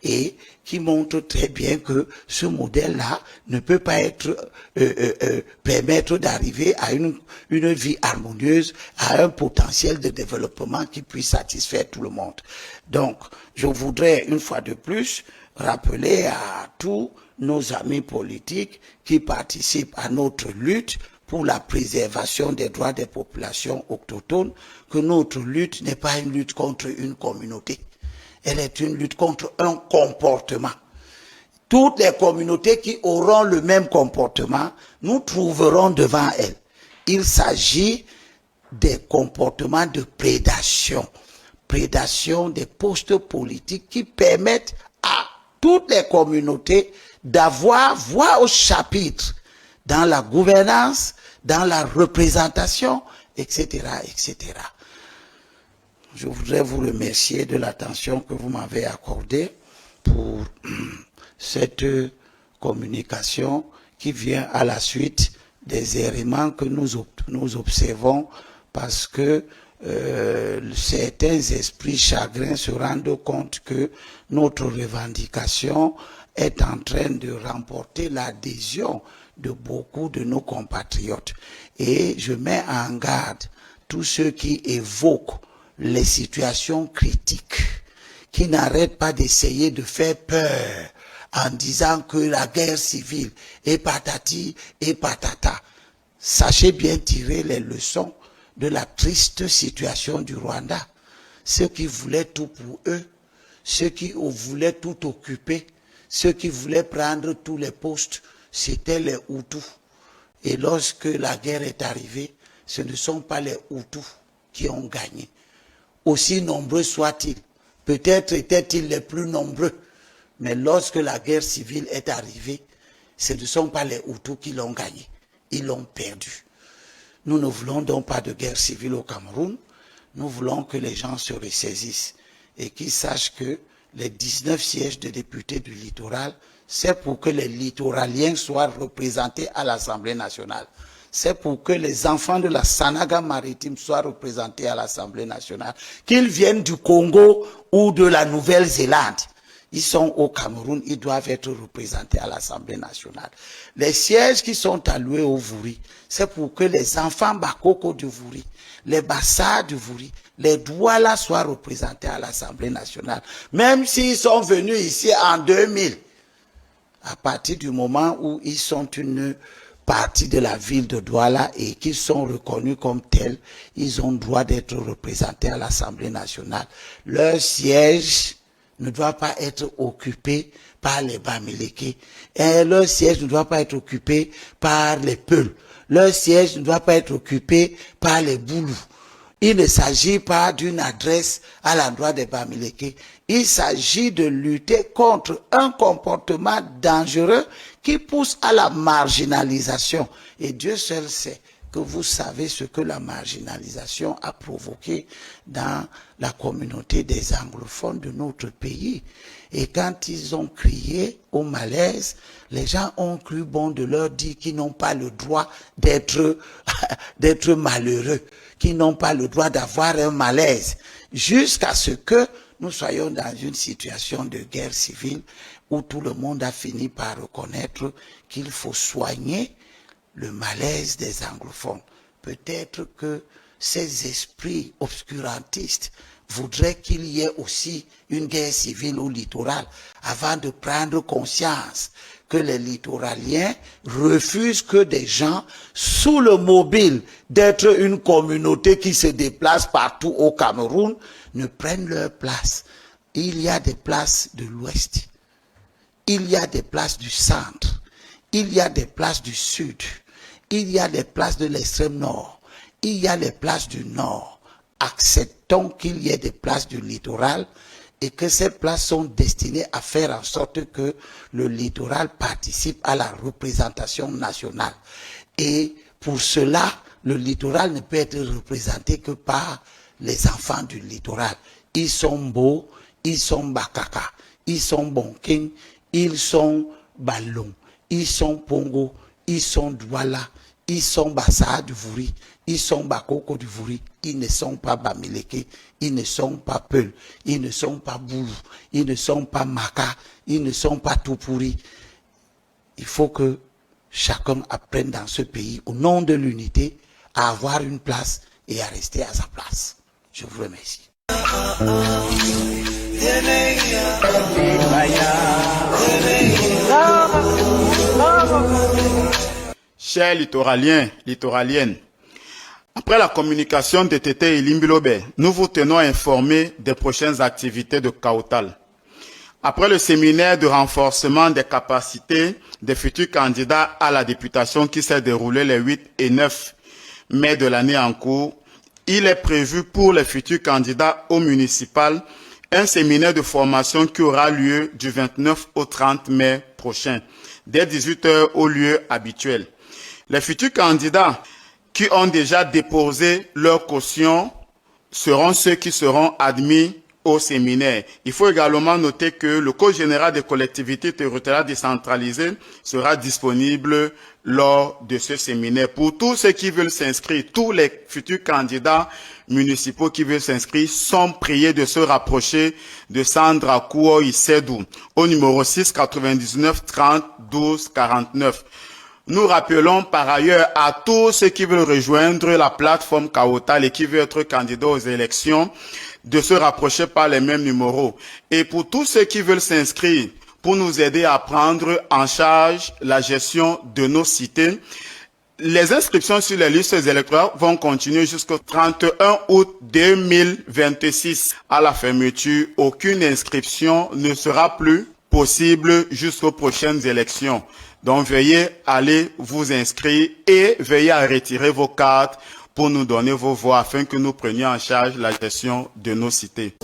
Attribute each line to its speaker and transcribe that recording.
Speaker 1: et qui montre très bien que ce modèle-là ne peut pas être permettre d'arriver à une vie harmonieuse, à un potentiel de développement qui puisse satisfaire tout le monde. Donc, je voudrais une fois de plus rappeler à tous nos amis politiques qui participent à notre lutte pour la préservation des droits des populations autochtones, que notre lutte n'est pas une lutte contre une communauté. Elle est une lutte contre un comportement. Toutes les communautés qui auront le même comportement, nous trouverons devant elles. Il s'agit des comportements de prédation. Prédation des postes politiques qui permettent à toutes les communautés d'avoir voix au chapitre dans la gouvernance, dans la représentation, etc., etc. Je voudrais vous remercier de l'attention que vous m'avez accordée pour cette communication qui vient à la suite des éléments que nous observons parce que certains esprits chagrins se rendent compte que notre revendication est en train de remporter l'adhésion de beaucoup de nos compatriotes. Et je mets en garde tous ceux qui évoquent les situations critiques, qui n'arrêtent pas d'essayer de faire peur en disant que la guerre civile est patati et patata. Sachez bien tirer les leçons de la triste situation du Rwanda. Ceux qui voulaient tout pour eux, ceux qui voulaient tout occuper, ceux qui voulaient prendre tous les postes, c'était les Hutus. Et lorsque la guerre est arrivée, ce ne sont pas les Hutus qui ont gagné. Aussi nombreux soient-ils, peut-être étaient-ils les plus nombreux, mais lorsque la guerre civile est arrivée, ce ne sont pas les Hutus qui l'ont gagné, ils l'ont perdu. Nous ne voulons donc pas de guerre civile au Cameroun, nous voulons que les gens se ressaisissent et qu'ils sachent que les 19 sièges de députés du littoral, c'est pour que les littoraliens soient représentés à l'Assemblée nationale. C'est pour que les enfants de la Sanaga maritime soient représentés à l'Assemblée nationale, qu'ils viennent du Congo ou de la Nouvelle-Zélande. Ils sont au Cameroun, ils doivent être représentés à l'Assemblée nationale. Les sièges qui sont alloués au Vouri, c'est pour que les enfants Bakoko du Vouri, les Bassa du Vouri, les Douala soient représentés à l'Assemblée nationale. Même s'ils sont venus ici en 2000, à partir du moment où ils sont une partie de la ville de Douala et qu'ils sont reconnus comme tels, ils ont droit d'être représentés à l'Assemblée nationale. Leur siège ne doit pas être occupé par les Bamileke. Et leur siège ne doit pas être occupé par les Peuls. Leur siège ne doit pas être occupé par les Boulous. Il ne s'agit pas d'une adresse à l'endroit des Bamileke. Il s'agit de lutter contre un comportement dangereux qui pousse à la marginalisation. Et Dieu seul sait que vous savez ce que la marginalisation a provoqué dans la communauté des anglophones de notre pays. Et quand ils ont crié au malaise, les gens ont cru bon de leur dire qu'ils n'ont pas le droit d'être malheureux, qu'ils n'ont pas le droit d'avoir un malaise, jusqu'à ce que nous soyons dans une situation de guerre civile où tout le monde a fini par reconnaître qu'il faut soigner le malaise des anglophones. Peut-être que ces esprits obscurantistes voudraient qu'il y ait aussi une guerre civile au littoral avant de prendre conscience que les littoraliens refusent que des gens sous le mobile d'être une communauté qui se déplace partout au Cameroun ne prennent leur place. Il y a des places de l'Ouest, il y a des places du centre, il y a des places du sud, il y a des places de l'extrême nord, il y a les places du nord. Acceptons qu'il y ait des places du littoral et que ces places sont destinées à faire en sorte que le littoral participe à la représentation nationale. Et pour cela, le littoral ne peut être représenté que par les enfants du littoral. Ils sont beaux, ils sont bakaka, ils sont bonking, ils sont ballon, ils sont pongo, ils sont douala, ils sont Bassa du Vouri, ils sont Bakoko du Vouri, ils ne sont pas Bamileke, ils ne sont pas Peul, ils ne sont pas Boulou, ils ne sont pas Maka, ils ne sont pas Toupouri. Il faut que chacun apprenne dans ce pays, au nom de l'unité, à avoir une place et à rester à sa place. Je vous remercie.
Speaker 2: Chers littoraliens, littoraliennes, après la communication de Tété et Limbilobe, nous vous tenons informés des prochaines activités de Kaotal. Après le séminaire de renforcement des capacités des futurs candidats à la députation qui s'est déroulé les 8 et 9 mai de l'année en cours, il est prévu pour les futurs candidats au municipal un séminaire de formation qui aura lieu du 29 au 30 mai prochain, dès 18 h au lieu habituel. Les futurs candidats qui ont déjà déposé leur caution seront ceux qui seront admis au séminaire. Il faut également noter que le Code général des collectivités territoriales décentralisées sera disponible lors de ce séminaire. Pour tous ceux qui veulent s'inscrire, tous les futurs candidats municipaux qui veulent s'inscrire sont priés de se rapprocher de Sandra Kouoi Sedou au numéro 6 99 30 12 49. Nous rappelons par ailleurs à tous ceux qui veulent rejoindre la plateforme Kaotal et qui veulent être candidats aux élections de se rapprocher par les mêmes numéros. Et pour tous ceux qui veulent s'inscrire pour nous aider à prendre en charge la gestion de nos cités, les inscriptions sur les listes électorales vont continuer jusqu'au 31 août 2026. À la fermeture, aucune inscription ne sera plus possible jusqu'aux prochaines élections. Donc, veuillez aller vous inscrire et veuillez à retirer vos cartes pour nous donner vos voix afin que nous prenions en charge la gestion de nos cités.